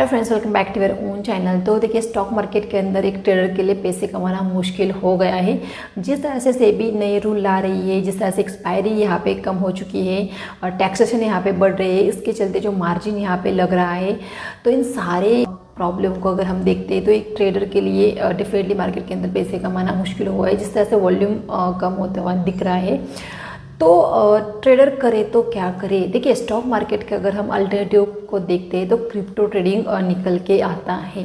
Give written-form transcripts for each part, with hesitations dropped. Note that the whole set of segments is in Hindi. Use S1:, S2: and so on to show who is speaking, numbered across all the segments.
S1: Hello friends, welcome back to your own channel. तो देखिए, स्टॉक मार्केट के अंदर एक ट्रेडर के लिए पैसे कमाना मुश्किल हो गया है। जिस तरह से सेबी नए रूल ला रही है, जिस तरह से एक्सपायरी यहाँ पे कम हो चुकी है और टैक्सेशन यहाँ पे बढ़ रही है, इसके चलते जो मार्जिन यहाँ पे लग रहा है, तो इन सारे प्रॉब्लम को अगर हम देखते हैं तो एक ट्रेडर के लिए डेफिनेटली मार्केट के अंदर पैसे कमाना मुश्किल हुआ है। जिस तरह से वॉल्यूम कम होता हुआ दिख रहा है, तो ट्रेडर करे तो क्या करे। देखिए, स्टॉक मार्केट के अगर हम अल्टरनेटिव को देखते हैं तो क्रिप्टो ट्रेडिंग निकल के आता है।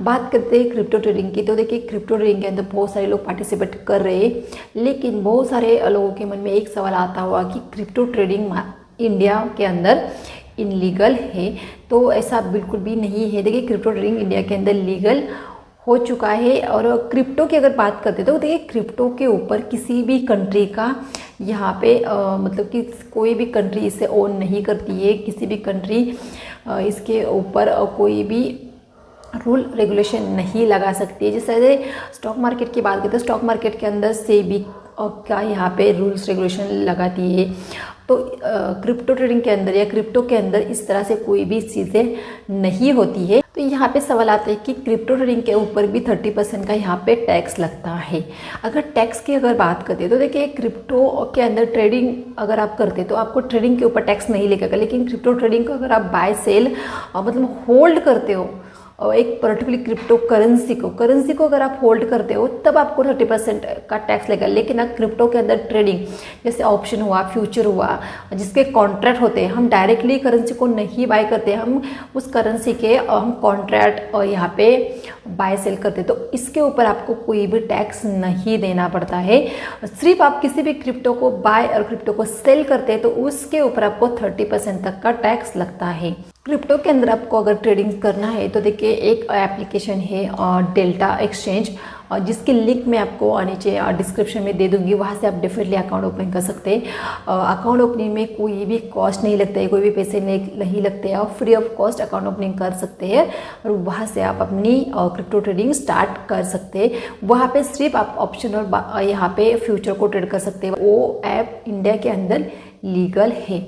S1: बात करते हैं क्रिप्टो ट्रेडिंग की, तो देखिए क्रिप्टो ट्रेडिंग के अंदर बहुत सारे लोग पार्टिसिपेट कर रहे हैं, लेकिन बहुत सारे लोगों के मन में एक सवाल आता हुआ कि क्रिप्टो ट्रेडिंग इंडिया के अंदर इनलीगल है। तो ऐसा बिल्कुल भी नहीं है। देखिए, क्रिप्टो ट्रेडिंग इंडिया के अंदर लीगल हो चुका है। और क्रिप्टो की अगर बात करते तो देखिए, क्रिप्टो के ऊपर किसी भी कंट्री का यहाँ पे मतलब कि कोई भी कंट्री इसे ओन नहीं करती है। किसी भी कंट्री इसके ऊपर कोई भी रूल रेगुलेशन नहीं लगा सकती है। जैसे स्टॉक मार्केट की बात करते हैं, स्टॉक मार्केट के अंदर सेबी का यहाँ पे रूल्स रेगुलेशन लगाती है। तो क्रिप्टो ट्रेडिंग के अंदर या क्रिप्टो के अंदर इस तरह से कोई भी चीज़ें नहीं होती है। तो यहाँ पे सवाल आता है कि क्रिप्टो ट्रेडिंग के ऊपर भी 30% का यहाँ पे टैक्स लगता है। अगर टैक्स की अगर बात करते हैं तो देखिए, क्रिप्टो के अंदर ट्रेडिंग अगर आप करते तो आपको ट्रेडिंग के ऊपर टैक्स नहीं लगेगा, लेकिन क्रिप्टो ट्रेडिंग को अगर आप बाय सेल मतलब होल्ड करते हो और एक पर्टिकुलर क्रिप्टो करेंसी को अगर आप होल्ड करते हो तब आपको 30% का टैक्स लगेगा। लेकिन अगर क्रिप्टो के अंदर ट्रेडिंग जैसे ऑप्शन हुआ, फ्यूचर हुआ, जिसके कॉन्ट्रैक्ट होते हैं, हम डायरेक्टली करेंसी को नहीं बाय करते, हम उस करेंसी के हम कॉन्ट्रैक्ट यहाँ पे बाय सेल करते, तो इसके ऊपर आपको कोई भी टैक्स नहीं देना पड़ता है। सिर्फ आप किसी भी क्रिप्टो को बाय और क्रिप्टो को सेल करते हैं तो उसके ऊपर आपको 30% तक का टैक्स लगता है। क्रिप्टो के अंदर आपको अगर ट्रेडिंग करना है तो देखिए, एक एप्लीकेशन है डेल्टा एक्सचेंज, और जिसकी लिंक मैं आपको नीचे डिस्क्रिप्शन में दे दूंगी। वहाँ से आप डेफिनेटली अकाउंट ओपन कर सकते हैं। अकाउंट ओपनिंग में कोई भी कॉस्ट नहीं लगता है, कोई भी पैसे नहीं लगते हैं, आप free of cost account opening कर सकते हैं और वहाँ से आप अपनी क्रिप्टो ट्रेडिंग स्टार्ट कर सकते हैं। वहाँ पे सिर्फ आप ऑप्शन और यहाँ पे फ्यूचर को ट्रेड कर सकते हैं। वो ऐप इंडिया के अंदर लीगल है।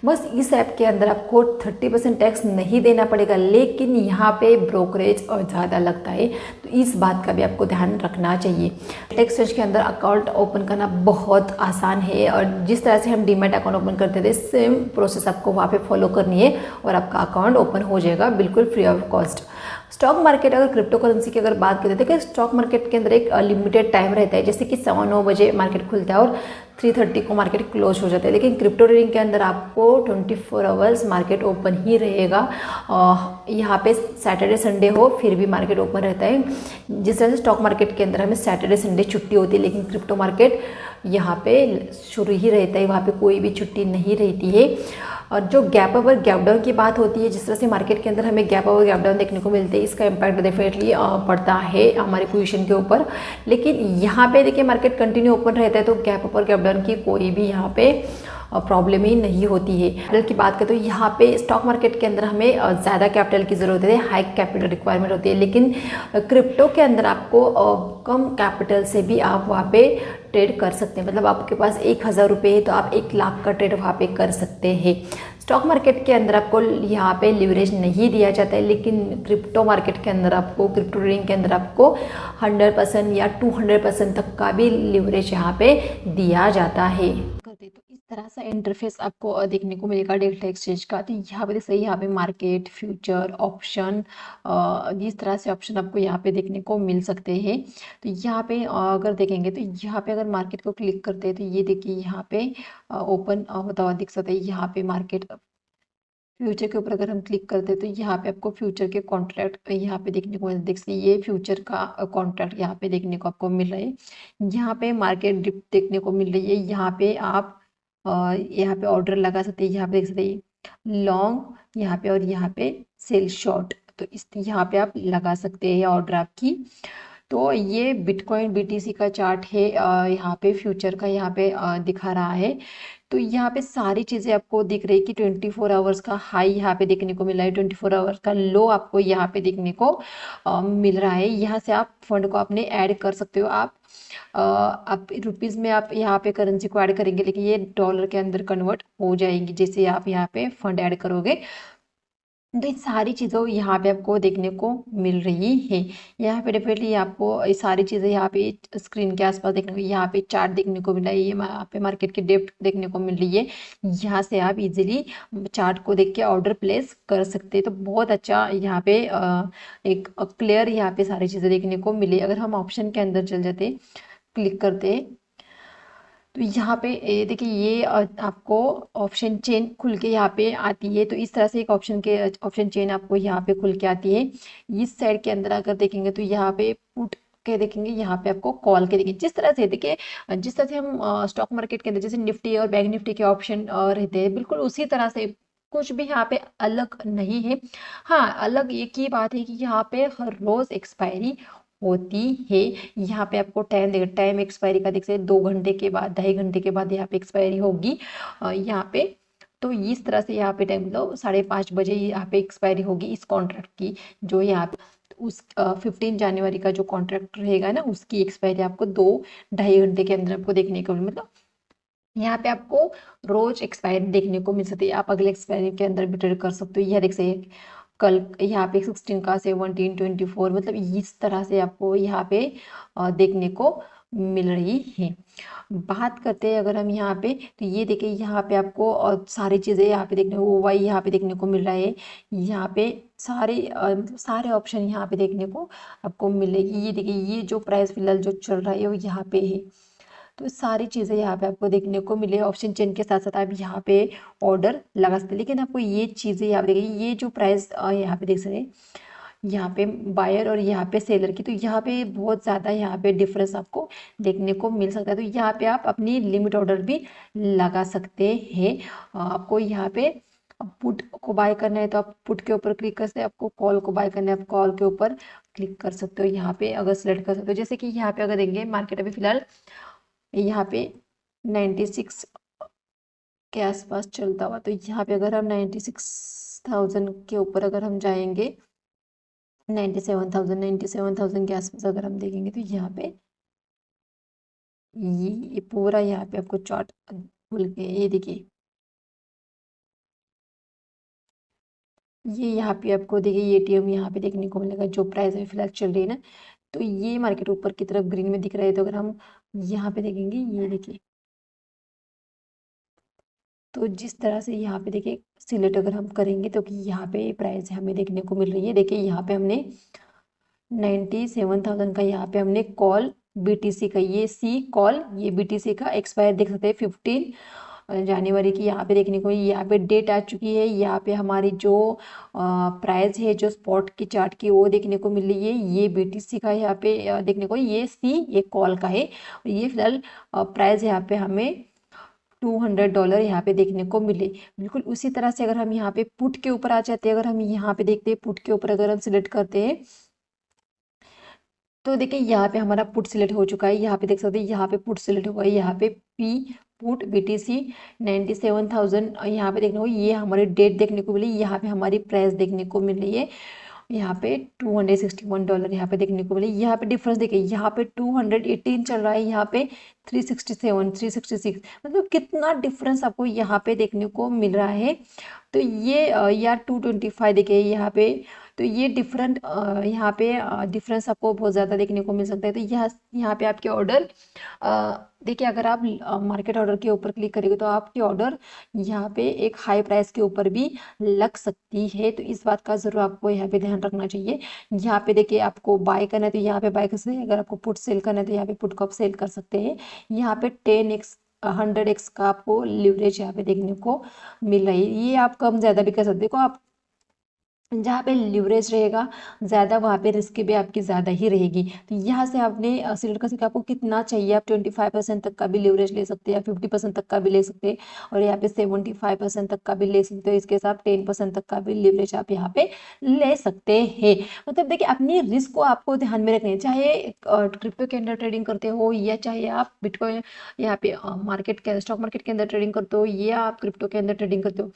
S1: बस इस ऐप के अंदर आपको 30% टैक्स नहीं देना पड़ेगा, लेकिन यहाँ पे ब्रोकरेज और ज़्यादा लगता है, तो इस बात का भी आपको ध्यान रखना चाहिए। एक्सचेंज के अंदर अकाउंट ओपन करना बहुत आसान है, और जिस तरह से हम डीमैट अकाउंट ओपन करते थे सेम प्रोसेस आपको वहाँ पे फॉलो करनी है और आपका अकाउंट ओपन हो जाएगा बिल्कुल free of cost. Stock market, अगर क्रिप्टो करेंसी की अगर बात करें तो स्टॉक मार्केट के अंदर एक लिमिटेड टाइम रहता है, जैसे कि 9 बजे मार्केट खुलता है और 3:30 को मार्केट क्लोज हो जाता है। लेकिन क्रिप्टो ट्रेडिंग के अंदर आपको 24 आवर्स मार्केट ओपन ही रहेगा। यहाँ पे सैटरडे संडे हो फिर भी मार्केट ओपन रहता है। जिस तरह से स्टॉक मार्केट के अंदर हमें सैटरडे संडे छुट्टी होती है, लेकिन क्रिप्टो मार्केट यहाँ पे शुरू ही रहता है, वहाँ पे कोई भी छुट्टी नहीं रहती है। और जो गैप ओवर गैप डाउन की बात होती है, जिस तरह से मार्केट के अंदर हमें गैप ओवर गैप डाउन देखने को मिलते हैं, इसका इम्पैक्ट डेफिनेटली पड़ता है हमारे पोजीशन के ऊपर। लेकिन यहाँ पे देखिए, मार्केट कंटिन्यू ओपन रहता है तो गैप ओवर गैप डाउन की कोई भी यहाँ पे प्रॉब्लम ही नहीं होती है। कैपिटल की बात करें तो यहाँ पे स्टॉक मार्केट के अंदर हमें ज़्यादा कैपिटल की ज़रूरत है, हाई कैपिटल रिक्वायरमेंट होती है। लेकिन क्रिप्टो के अंदर आपको कम कैपिटल से भी आप वहाँ पे ट्रेड कर सकते हैं। मतलब आपके पास 1000 रुपये है तो आप 1 लाख का ट्रेड वहाँ पे कर सकते हैं। स्टॉक मार्केट के अंदर आपको यहाँ पे लिवरेज नहीं दिया जाता है, लेकिन क्रिप्टो मार्केट के अंदर आपको, क्रिप्टो ट्रेडिंग के अंदर आपको 100% या 200% तक का भी लिवरेज यहाँ पे दिया जाता है। तो इस तरह से इंटरफेस आपको देखने को मिलेगा डेल्टा एक्सचेंज का। तो यहाँ पे सही, यहाँ पे मार्केट, फ्यूचर, ऑप्शन, इस तरह से ऑप्शन आपको यहाँ पे देखने को मिल सकते हैं। तो यहाँ पे अगर देखेंगे तो यहाँ पे अगर मार्केट को क्लिक करते हैं तो ये देखिए, यहाँ पे ओपन होता हुआ दिख सकता है। यहाँ पे मार्केट फ्यूचर के ऊपर अगर हम क्लिक करते हैं तो यहाँ पे आपको फ्यूचर के कॉन्ट्रैक्ट यहाँ पे देखने को देख सकते हैं। ये फ्यूचर का कॉन्ट्रैक्ट यहाँ पे देखने को आपको मिल रहा है। यहाँ पे मार्केट डिप देखने को मिल रही है। यहाँ पे आप यहाँ पे ऑर्डर लगा सकते हैं। यहाँ पे देख सकते हैं लॉन्ग, यहाँ पे और यहाँ पे सेल शॉर्ट, तो इस यहाँ पे आप लगा सकते हैं ऑर्डर आपकी। तो ये बिटकॉइन बीटीसी का चार्ट है, यहाँ पे फ्यूचर का यहाँ पे दिखा रहा है। तो यहाँ पे सारी चीज़ें आपको दिख रही है कि 24 आवर्स का हाई यहाँ पे देखने को मिल रहा है, 24 आवर्स का लो आपको यहाँ पे देखने को मिल रहा है। यहाँ से आप फंड को अपने ऐड कर सकते हो। आप रुपीज़ में आप यहाँ पे करेंसी को ऐड करेंगे, लेकिन ये डॉलर के अंदर कन्वर्ट हो जाएंगी जैसे आप यहाँ पे फंड ऐड करोगे। तो इन सारी चीज़ों यहाँ पे आपको देखने को मिल रही है। यहाँ पे डेफिनेटली आपको ये सारी चीज़ें यहाँ पे स्क्रीन के आसपास देखने को, यहाँ पे चार्ट देखने को मिल रहा है, ये यहाँ पे मार्केट की डेप्थ देखने को मिल रही है। यहाँ से आप इजीली चार्ट को देख के ऑर्डर प्लेस कर सकते हैं। तो बहुत अच्छा यहाँ पे एक क्लियर यहाँ पे सारी चीज़ें देखने को मिली। अगर हम ऑप्शन के अंदर चल जाते, क्लिक करते, तो यहाँ पे देखिए ये आपको ऑप्शन चेन खुल के यहाँ पे आती है। तो इस तरह से एक ऑप्शन चेन आपको यहाँ पे खुल के आती है। इस साइड के अंदर अगर देखेंगे तो यहाँ पे पुट के देखेंगे, यहाँ पे आपको कॉल के देखेंगे। जिस तरह से देखिए, जिस तरह से हम स्टॉक मार्केट के अंदर जैसे निफ्टी और बैंक निफ्टी के ऑप्शन रहते हैं, बिल्कुल उसी तरह से कुछ भी यहाँ पे अलग नहीं है। हाँ, अलग एक ही बात है कि यहाँ पे हर रोज एक्सपायरी होती है। यहाँ पे आपको टाइम देगा, टाइम एक्सपायरी का देख सकते 2 घंटे के बाद, 2.5 घंटे के बाद यहाँ पे एक्सपायरी होगी यहाँ पे। तो इस तरह से यहाँ पे टाइम मतलब 5:30 बजे यहाँ पे एक्सपायरी होगी इस कॉन्ट्रैक्ट की, जो यहाँ पे उस 15 जनवरी का जो कॉन्ट्रैक्ट रहेगा ना, उसकी एक्सपायरी आपको 2-2.5 घंटे के अंदर आपको देखने को मतलब यहाँ पे आपको रोज एक्सपायरी देखने को मिल सकती है। आप अगले एक्सपायरी के अंदर भी ट्रेड कर सकते हो। यह देख सकते कल यहाँ पे 16 का 17, 24 मतलब इस तरह से आपको यहाँ पे देखने को मिल रही है। बात करते हैं अगर हम यहाँ पे, तो ये देखिए यहाँ पे आपको और सारी चीज़ें यहाँ पे देखने को, वाई यहाँ पे देखने को मिल रहा है। यहाँ पे सारे मतलब सारे ऑप्शन यहाँ पे देखने को आपको मिलेगी। ये देखिए ये जो प्राइस फिलहाल जो चल रहा है वो यहाँ पे है। तो सारी चीज़ें यहाँ पे आपको देखने को मिले। ऑप्शन चेन के साथ साथ आप यहाँ पे ऑर्डर लगा सकते हैं। लेकिन आपको ये चीज़ें यहाँ पे देखिए, ये जो प्राइस यहाँ पे देख सकते हैं, यहाँ पे बायर और यहाँ पे सेलर की, तो यहाँ पे बहुत ज़्यादा यहाँ पे डिफरेंस आपको देखने को मिल सकता है। तो यहाँ पे आप अपनी लिमिट ऑर्डर भी लगा सकते हैं। आपको यहाँ पे पुट को बाय करना है तो आप पुट के ऊपर क्लिक कर सकते हैं, आपको कॉल को बाय करना है आप कॉल के ऊपर क्लिक कर सकते हो। यहाँ पे अगर सिलेक्ट कर सकते हो, जैसे कि यहाँ पे अगर देंगे मार्केट अभी फिलहाल यहाँ पे 96 के आसपास चलता हुआ, तो यहाँ पे अगर हम 96,000 के ऊपर अगर हम जाएंगे, 97,000 के आसपास अगर हम देखेंगे, तो यहाँ पे ये पूरा यहाँ पे आपको चार्ट खुल के ये देखिए, ये यहाँ पे आपको देखिए ये एटीएम यहाँ पे देखने को मिलेगा जो प्राइस अभी फिलहाल चल रही है ना। तो ये मार्केट ऊपर की तरफ ग्रीन में दिख रहा है। तो अगर हम यहाँ पे देखेंगे, ये देखिए, तो जिस तरह से यहाँ पे देखिए सिलेक्ट अगर हम करेंगे तो कि यहाँ पे प्राइस हमें देखने को मिल रही है। देखिए यहाँ पे हमने 97,000 का यहाँ पे हमने कॉल बीटीसी का, ये सी कॉल, ये बीटीसी का एक्सपायर देख सकते हैं 15 जनवरी की। यहाँ पे देखने को यहाँ पे डेट आ चुकी है। यहाँ पे हमारी जो प्राइस है जो स्पॉट की चार्ट की वो देखने को मिल रही है। ये बीटीसी का यहाँ पे देखने को, ये सी ये कॉल का है। ये फिलहाल प्राइस यहाँ पे हमें $200 यहाँ पे देखने को मिले। बिल्कुल उसी तरह से अगर हम यहाँ पे पुट के ऊपर आ जाते हैं, अगर हम यहाँ पे देखते हैं पुट के ऊपर अगर हम सिलेक्ट करते हैं, तो देखिए यहाँ पे हमारा पुट सिलेक्ट हो चुका है। यहाँ पे देख सकते हैं यहाँ पे पुट सिलेक्ट हुआ है। यहाँ पे पी पुट बीटीसी 97,000 यहाँ पे देखने को, ये हमारी डेट देखने को मिली। यहाँ पे हमारी प्राइस देखने को मिल रही है। यहाँ पे $261 यहाँ पे देखने को मिले। यहाँ पे डिफरेंस देखिए, यहाँ पे 218 चल रहा है, यहाँ पे 367 366 मतलब कितना डिफरेंस आपको यहाँ पे देखने को मिल रहा है। तो ये यार 225 देखिए यहाँ पे, तो ये डिफरेंट यहाँ पे डिफरेंस आपको बहुत ज़्यादा देखने को मिल सकता है। तो यहाँ पे आपके ऑर्डर देखिए, अगर आप मार्केट ऑर्डर के ऊपर क्लिक करेंगे तो आपकी ऑर्डर यहाँ पे एक हाई प्राइस के ऊपर भी लग सकती है। तो इस बात का ज़रूर आपको यहाँ पे ध्यान रखना चाहिए। यहाँ पे देखिए आपको बाय करना है तो यहाँ पे बाय कर सकते हैं। अगर आपको पुट सेल करना है तो यहाँ पे पुट को आप सेल कर सकते हैं। यहाँ पे 10x 100x का आपको लिवरेज यहाँ पे देखने को मिल रही है। ये आप कम ज़्यादा भी कर सकते हैं। देखो आप जहाँ पे लिवरेज रहेगा ज़्यादा, वहाँ पे रिस्क भी आपकी ज़्यादा ही रहेगी। तो यहाँ से आपने सिलेक्ट कर सकते आपको कितना चाहिए। आप 25% तक का भी लिवरेज ले सकते हैं, 50% तक का भी ले सकते हैं, और यहाँ पे 75% तक का भी ले सकते हो। इसके साथ 10% तक का भी लिवरेज आप यहाँ पे ले सकते हैं। मतलब देखिए अपनी रिस्क को आपको ध्यान में रखना है। चाहे क्रिप्टो के अंदर ट्रेडिंग करते हो या चाहे आप बिटकॉइन यहाँ पे मार्केट के स्टॉक मार्केट के अंदर ट्रेडिंग करते हो या आप क्रिप्टो के अंदर ट्रेडिंग करते हो,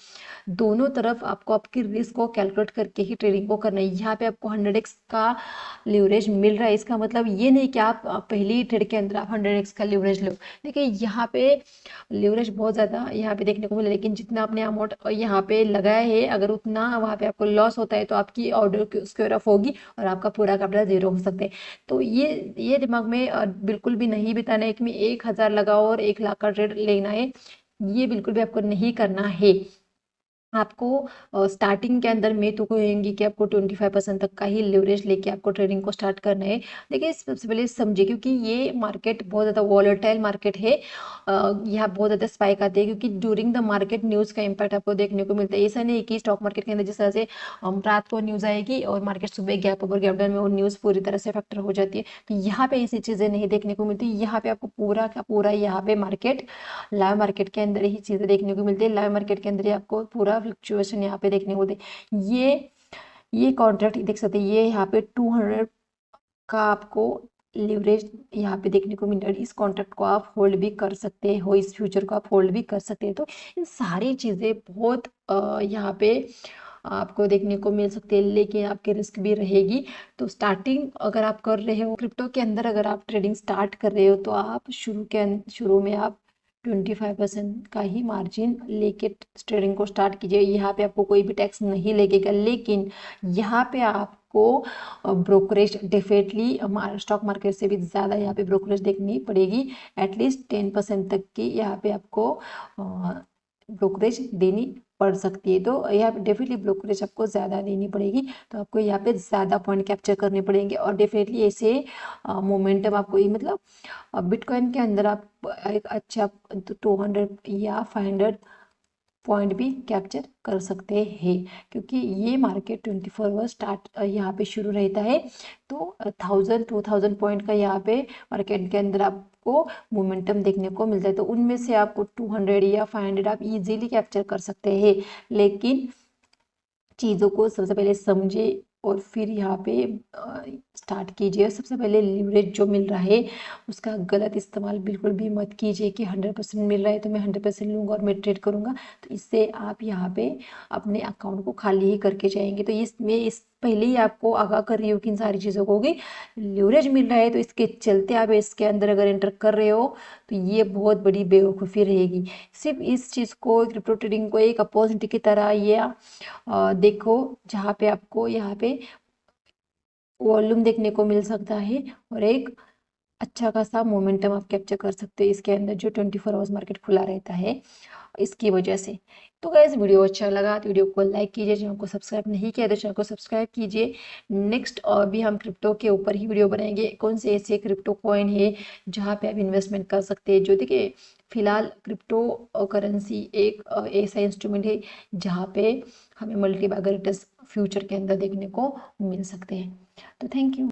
S1: दोनों तरफ आपको आपकी रिस्क को कैलकुलेट करके ही ट्रेडिंग को करना है। यहाँ पे आपको 100x का लीवरेज मिल रहा है, इसका मतलब ये नहीं कि आप पहली ट्रेड के अंदर आप 100x का लीवरेज लो। देखिए यहाँ पे लीवरेज बहुत ज़्यादा यहाँ पे देखने को मिला, लेकिन जितना आपने अमाउंट यहाँ पे लगाया है अगर उतना वहाँ पे आपको लॉस होता है तो आपकी ऑर्डर स्क्वायर ऑफ होगी और आपका पूरा कैपिटल जीरो हो सकता है। तो ये दिमाग में बिल्कुल भी नहीं बिताना है कि मैं 1000 लगाओ और 1 लाख का ट्रेड लेना है, ये बिल्कुल भी आपको नहीं करना है। आपको स्टार्टिंग के अंदर मैं तो कहूँगी कि आपको 25% तक का ही लिवरेज लेके आपको ट्रेडिंग को स्टार्ट करना है। देखिए सबसे पहले समझिए, क्योंकि ये मार्केट बहुत ज़्यादा वॉलेटाइल मार्केट है, यहाँ बहुत ज़्यादा स्पाइक आते हैं क्योंकि ड्यूरिंग द मार्केट न्यूज़ का इम्पैक्ट आपको देखने को मिलता है। ऐसा नहीं कि स्टॉक मार्केट के अंदर जिस तरह से रात को न्यूज़ आएगी और मार्केट सुबह गैप ओवर गैप डाउन में वो न्यूज़ पूरी तरह से फैक्टर हो जाती है, तो यहाँ पे ऐसी चीज़ें नहीं देखने को मिलती। यहाँ पे आपको पूरा का पूरा यहाँ पे मार्केट लाइव मार्केट के अंदर ही चीज़ें देखने को मिलती है। लाइव मार्केट के अंदर ही आपको पूरा फ्लक्चुएशन यहाँ पे देखने को मिलते हैं। ये कॉन्ट्रैक्ट देख सकते हैं, ये यहाँ पे 200 का आपको लिवरेज यहाँ पे देखने को मिल रहा है। इस कॉन्ट्रैक्ट को आप होल्ड भी कर सकते हो, इस फ्यूचर को आप होल्ड भी कर सकते हैं। तो इन सारी चीज़ें बहुत यहाँ पे आपको देखने को मिल सकती है, लेकिन आपके रिस्क भी रहेगी। तो स्टार्टिंग अगर आप कर रहे हो क्रिप्टो के अंदर, अगर आप ट्रेडिंग स्टार्ट कर रहे हो तो आप शुरू में आप 25% का ही मार्जिन लेके ट्रेडिंग को स्टार्ट कीजिए। यहाँ पे आपको कोई भी टैक्स नहीं लगेगा, लेकिन यहाँ पे आपको ब्रोकरेज डेफिनेटली स्टॉक मार्केट से भी ज़्यादा यहाँ पे ब्रोकरेज देखनी पड़ेगी। एटलीस्ट 10% तक की यहाँ पे आपको ब्रोकरेज देनी पड़ सकती है। तो यहाँ पे डेफिनेटली ब्रोकरेज आपको ज़्यादा देनी पड़ेगी, तो आपको यहाँ पे ज़्यादा पॉइंट कैप्चर करने पड़ेंगे। और डेफिनेटली ऐसे मोमेंटम आपको ये मतलब बिटकॉइन के अंदर आप एक अच्छा 200 या 500 पॉइंट भी कैप्चर कर सकते हैं, क्योंकि ये मार्केट 24 आवर स्टार्ट यहाँ पे शुरू रहता है। तो 1000-2000 पॉइंट का यहाँ पे मार्केट के अंदर आपको मोमेंटम देखने को मिलता है। तो उनमें से आपको 200 या 500 आप इजीली कैप्चर कर सकते हैं, लेकिन चीज़ों को सबसे पहले समझे और फिर यहाँ पे स्टार्ट कीजिए। सबसे पहले लिवरेज जो मिल रहा है उसका गलत इस्तेमाल बिल्कुल भी मत कीजिए कि 100% मिल रहा है तो मैं 100% लूँगा और मैं ट्रेड करूँगा, तो इससे आप यहाँ पे अपने अकाउंट को खाली ही करके जाएंगे। तो इस पहले ही आपको आगाह कर रही हूँ कि इन सारी चीज़ों को कि लिवरेज मिल रहा है तो इसके चलते आप इसके अंदर अगर एंटर कर रहे हो तो ये बहुत बड़ी बेवकूफ़ी रहेगी। सिर्फ इस चीज़ को, क्रिप्टो ट्रेडिंग को एक अपॉर्चुनिटी की तरह या देखो, जहाँ पे आपको यहाँ पे वॉल्यूम देखने को मिल सकता है और एक अच्छा खासा मोमेंटम आप कैप्चर कर सकते हैं इसके अंदर, जो 24 आवर्स मार्केट खुला रहता है इसकी वजह से। तो गाइस वीडियो अच्छा लगा तो वीडियो को लाइक कीजिए, चैनल को सब्सक्राइब नहीं किया तो चैनल को सब्सक्राइब कीजिए। नेक्स्ट और भी हम क्रिप्टो के ऊपर ही वीडियो बनाएंगे, कौन से ऐसे क्रिप्टो कॉइन है जहाँ पे आप इन्वेस्टमेंट कर सकते हैं। जो देखिए फिलहाल क्रिप्टो करेंसी एक ऐसा इंस्ट्रूमेंट है जहाँ पे हमें मल्टीबैगर रिटर्न्स फ्यूचर के अंदर देखने को मिल सकते हैं। तो थैंक यू।